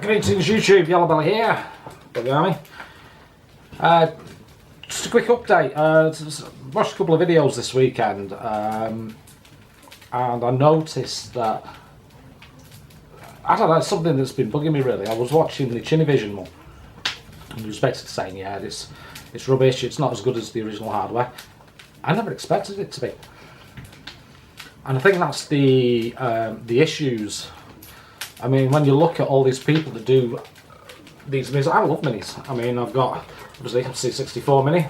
Greetings YouTube, Yellow Belly here. Just a quick update. Watched a couple of videos this weekend, and I noticed that I don't know, it's something that's been bugging me really. I was watching the Chinnyvision one, and he was basically saying, yeah, it's rubbish. It's not as good as the original hardware. I never expected it to be. And I think that's the issues. I mean, when you look at all these people that do these minis, I love minis. I mean, I've got obviously C64 mini,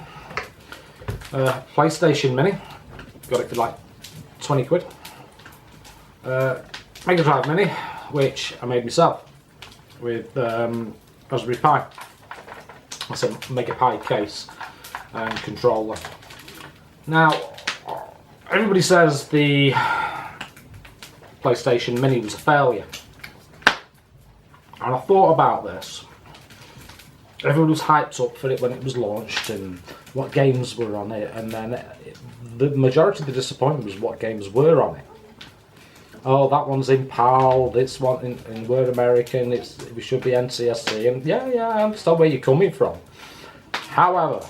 PlayStation mini, got it for like 20 quid. Mega Drive mini, which I made myself with Raspberry Pi. That's a Mega Pi case and controller. Now, everybody says the PlayStation Mini was a failure, and I thought about this. Everyone was hyped up for it when it was launched and what games were on it, and then the majority of the disappointment was what games were on it. Oh, that one's in PAL, this one in Word American, it should be NCSC, and yeah, I understand where you're coming from. However,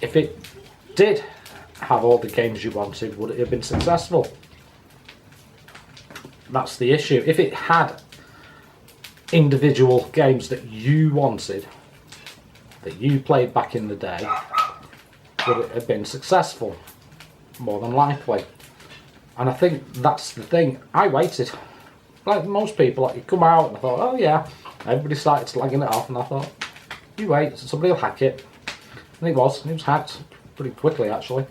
if it did have all the games you wanted, would it have been successful? That's the issue. If it had individual games that you wanted, that you played back in the day, would it have been successful? More than likely. And I think that's the thing. I waited, like most people. Like, it come out and I thought, oh yeah, everybody started slagging it off, and I thought, you wait, somebody will hack it. And it was hacked pretty quickly actually.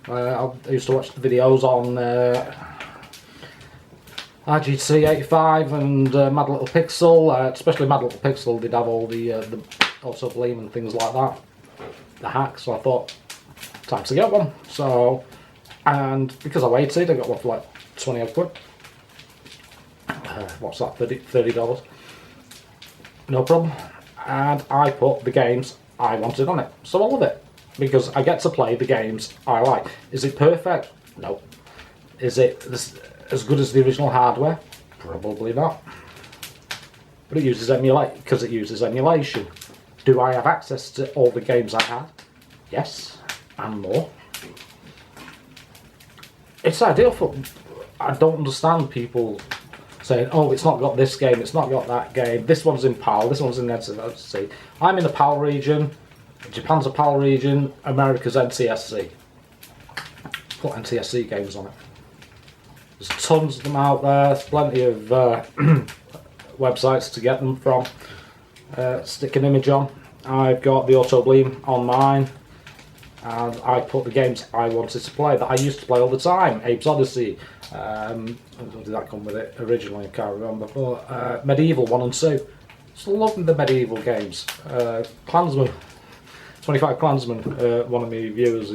I used to watch the videos on RGT 85 and Mad Little Pixel, especially Mad Little Pixel. They'd have all the auto bleem and things like that, the hacks. So I thought, time to get one. So, and because I waited, I got one for like 20 odd quid. What's that? $30. No problem. And I put the games I wanted on it. So I love it, because I get to play the games I like. Is it perfect? No. Is it as good as the original hardware? Probably not. But it uses emulation. Do I have access to all the games I had? Yes, and more. It's ideal for... I don't understand people saying, oh, it's not got this game, it's not got that game, this one's in PAL, this one's in NCSC. I'm in the PAL region, Japan's a PAL region, America's NCSC. Put NCSC games on it. There's tons of them out there, there's plenty of websites to get them from. Stick an image on. I've got the auto bleem on mine, and I put the games I wanted to play, that I used to play all the time. Abe's Odyssey, what did that come with it originally? I can't remember. But, Medieval 1 and 2. Just love the medieval games. Klansman, 25 Klansman, one of my viewers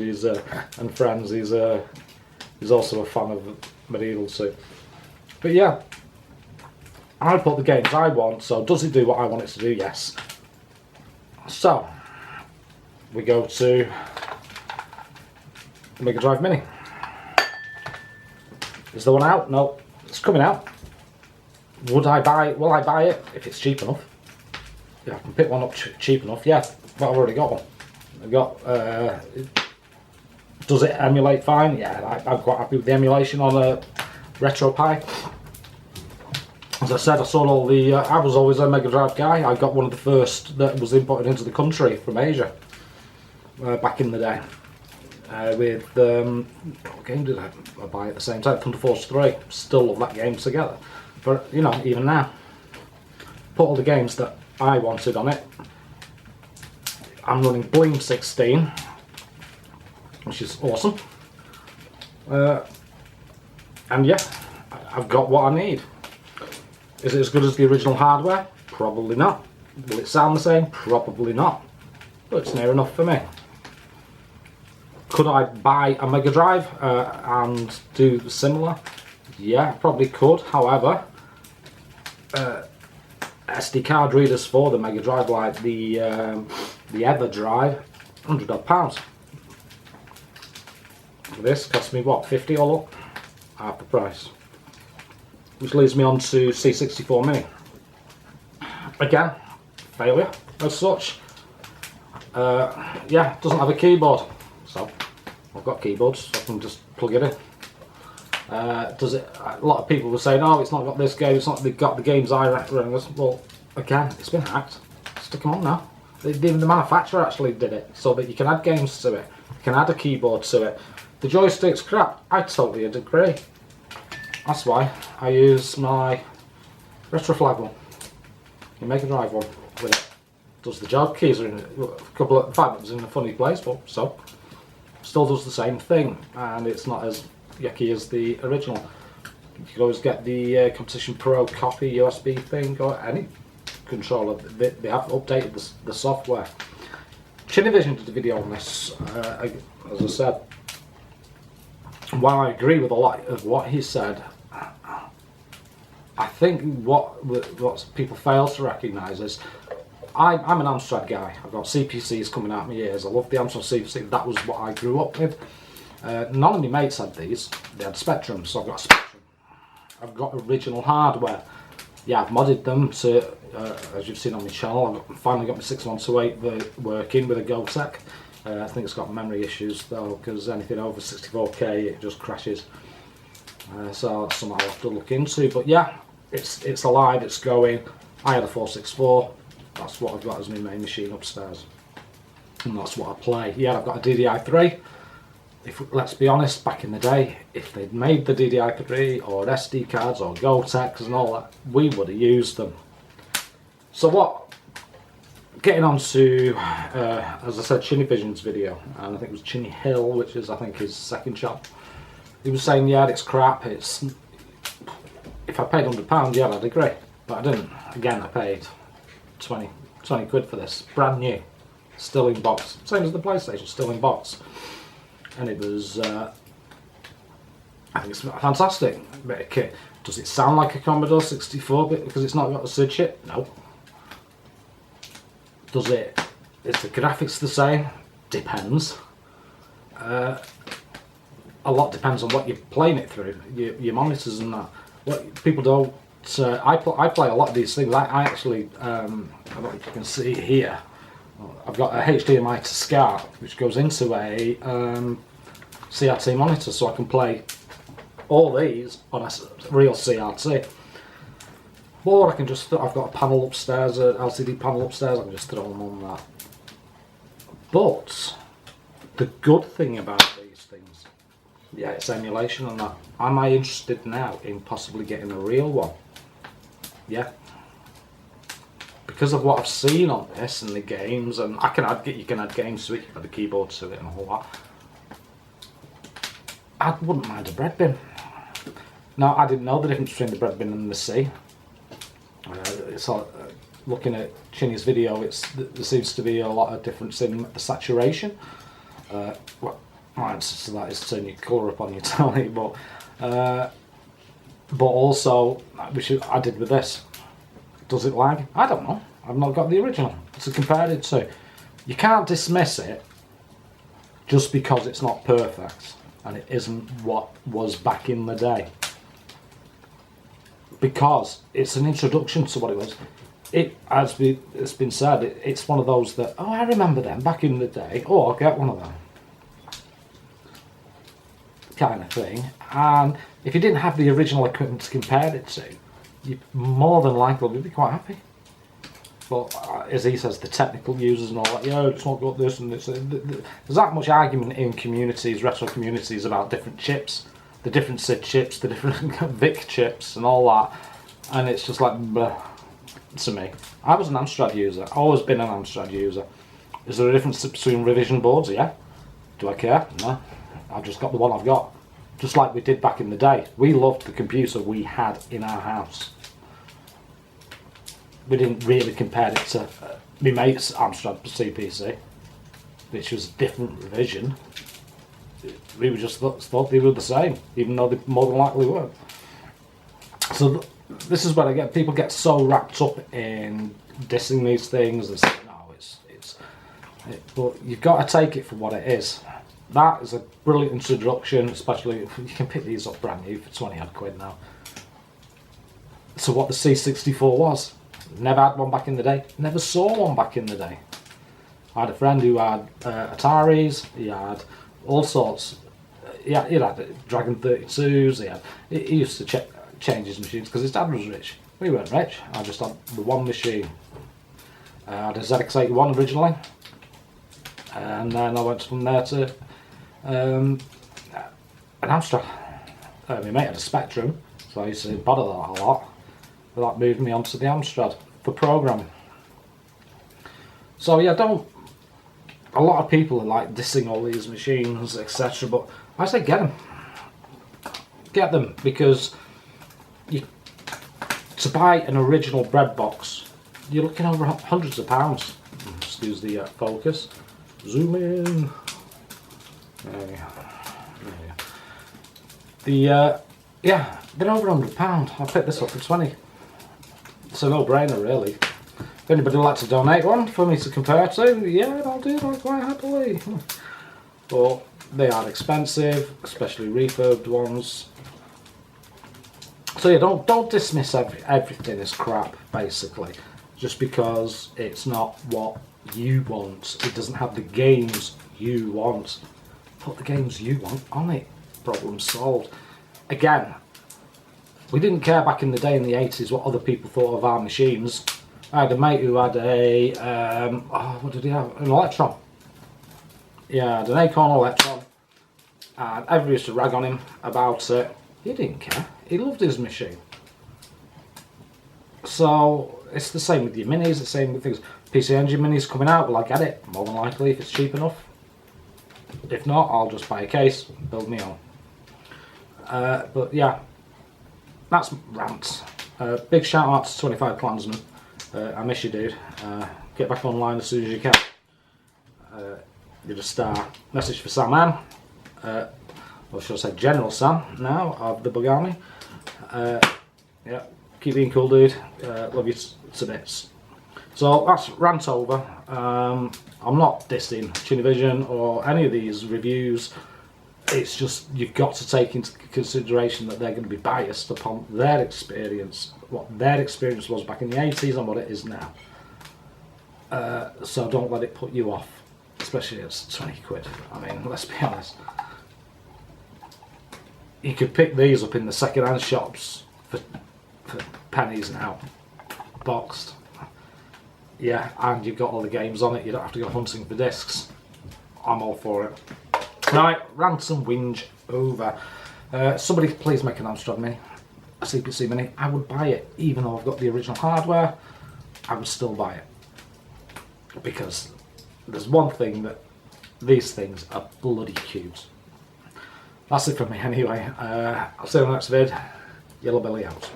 and friends, he's also a fan of Medieval 2. But yeah, I put the games I want, so does it do what I want it to do? Yes. So, we go to Mega Drive Mini. Is the one out? No, it's coming out. Would I buy it? Will I buy it if it's cheap enough? Yeah, I can pick one up cheap enough. Yeah, but I've already got one. I've got. Does it emulate fine? Yeah, I'm quite happy with the emulation on a Retro Pi. As I said, I saw all the. I was always a Mega Drive guy. I got one of the first that was imported into the country from Asia back in the day. With what game did I buy at the same time? Thunder Force 3. Still love that game together. But you know, even now, put all the games that I wanted on it. I'm running Bleem 16, which is awesome. And yeah, I've got what I need. Is it as good as the original hardware? Probably not. Will it sound the same? Probably not. But it's near enough for me. Could I buy a Mega Drive and do similar? Yeah, probably could. However, SD card readers for the Mega Drive, like the EverDrive, £100 odd. This cost me what, 50 all up? Half the price. which leads me on to C64 Mini. Again, failure as such. Yeah, doesn't have a keyboard, so I've got keyboards, so I can just plug it in. Does it? A lot of people were saying, "Oh, it's not got this game. It's not got the games I recommend." Well, again, it's been hacked. Stick them on now. Even the manufacturer actually did it, so that you can add games to it. You can add a keyboard to it. The joystick's crap. I totally agree. That's why I use my Retroflag one. You Mega Drive one with it. Does the job. Keys are in a couple of 5 buttons in a funny place, but so still does the same thing, and it's not as yucky as the original. You can always get the Competition Pro copy USB thing or any controller. They have updated the software. Chinnyvision did a video on this, as I said. While I agree with a lot of what he said, I think what people fail to recognise is I'm an Amstrad guy. I've got CPCs coming out of my ears. I love the Amstrad CPC. That was what I grew up with. None of my mates had these. They had Spectrum, so I've got a Spectrum. I've got original hardware. Yeah, I've modded them to, as you've seen on my channel, I've finally got my 6128 working with a Gotek. I think it's got memory issues though, because anything over 64K it just crashes. So that's something I'll have to look into. But yeah, it's alive, it's going. I had a 464. That's what I've got as my main machine upstairs, and that's what I play. Yeah, I've got a DDI3. Let's be honest, back in the day, if they'd made the DDI3 or SD cards or Gotex and all that, we would have used them. So what? Getting on to, as I said, Chinnyvision's video, and I think it was Chinny Hill, which is I think his second channel. He was saying, yeah, it's crap. It's if I paid £100, yeah, I'd agree, but I didn't. Again, I paid 20 quid for this, brand new, still in box, same as the PlayStation, still in box. And it was, I think it's a fantastic bit of kit. Does it sound like a Commodore 64-bit because it's not got a SID chip? No. Does it? Is the graphics the same? Depends. A lot depends on what you're playing it through, your monitors and that. What people don't. I play a lot of these things. I actually, I don't know if you can see here. I've got a HDMI to SCART, which goes into a CRT monitor, so I can play all these on a real CRT. Or I can just, I've got a panel upstairs, an LCD panel upstairs, I can just throw them on that. But the good thing about these things, yeah, it's emulation and that. Am I interested now in possibly getting a real one? Yeah. Because of what I've seen on this and the games, and you can add games to it, you can add a keyboard to it and all that. I wouldn't mind a bread bin. Now, I didn't know the difference between the bread bin and the C. It's looking at Chinny's video, there seems to be a lot of difference in the saturation. Well, my answer to that is turn your colour up on your telly, but also, which I did with this. Does it lag? I don't know. I've not got the original to compare it to. You can't dismiss it just because it's not perfect and it isn't what was back in the day. Because it's an introduction to what it was. It's been said, it's one of those that, oh, I remember them back in the day. Oh, I'll get one of them. Kind of thing. And if you didn't have the original equipment to compare it to, you more than likely would be quite happy. But as he says, the technical users and all that, yeah, it's not got this and this. There's that much argument in communities, retro communities, about different chips, the different SID chips, the different VIC chips and all that. And it's just like, bleh, to me. I was an Amstrad user, always been an Amstrad user. Is there a difference between revision boards? Yeah. Do I care? No. I've just got the one I've got. Just like we did back in the day. We loved the computer we had in our house. We didn't really compare it to my mate's Amstrad CPC, which was a different revision. We were just thought they were the same, even though they more than likely weren't. So this is where people get so wrapped up in dissing these things and saying, no, but you've got to take it for what it is. That is a brilliant introduction, especially if you can pick these up brand new for 20 odd quid now. to what the C64 was. Never had one back in the day. Never saw one back in the day. I had a friend who had Ataris. He had all sorts. He had Dragon 32s. He used to change his machines because his dad was rich. We weren't rich. I just had the one machine. I had a ZX81 originally, and then I went from there to an Amstrad. My mate had a Spectrum, so I used to bother that a lot. But that moved me onto the Amstrad for programming. So yeah, a lot of people are like dissing all these machines, etc. But I say get them. Get them, because to buy an original bread box, you're looking over hundreds of pounds. Excuse the focus. Zoom in. There you go. Yeah, they're over £100. I picked this up for 20. It's a no-brainer, really. If anybody would like to donate one for me to compare to, yeah, I'll do that quite happily. But they are expensive, especially refurbed ones. So yeah, don't dismiss everything as crap, basically, just because it's not what you want. It doesn't have the games you want. Put the games you want on it. Problem solved. Again, we didn't care back in the day in the 80s what other people thought of our machines. I had a mate who had what did he have? An Electron. Yeah, had an Acorn Electron, and everybody used to rag on him about it. He didn't care. He loved his machine. So it's the same with your minis, the same with things. PC Engine minis coming out, well, I get it, more than likely, if it's cheap enough. If not, I'll just buy a case, build me on. But yeah, that's rants. Big shout out to 25 Klansmen. I miss you, dude. Get back online as soon as you can. You're a star. Message for Sam.M. Or should I say General Sam now of the Bug Army. Yeah, keep being cool, dude. Love you to bits. So that's rant over. I'm not dissing chinnyvision or any of these reviews. It's just you've got to take into consideration that they're going to be biased upon their experience, what their experience was back in the 80s and what it is now. So don't let it put you off, especially it's 20 quid. I mean, let's be honest. You could pick these up in the second-hand shops for pennies now, boxed. Yeah, and you've got all the games on it. You don't have to go hunting for discs. I'm all for it. Right, rant and whinge over. Somebody please make an Amstrad Mini, a CPC Mini. I would buy it, even though I've got the original hardware. I would still buy it, because there's one thing, that these things are bloody cute. That's it from me anyway. I'll see you in the next vid. Yellow Belly out.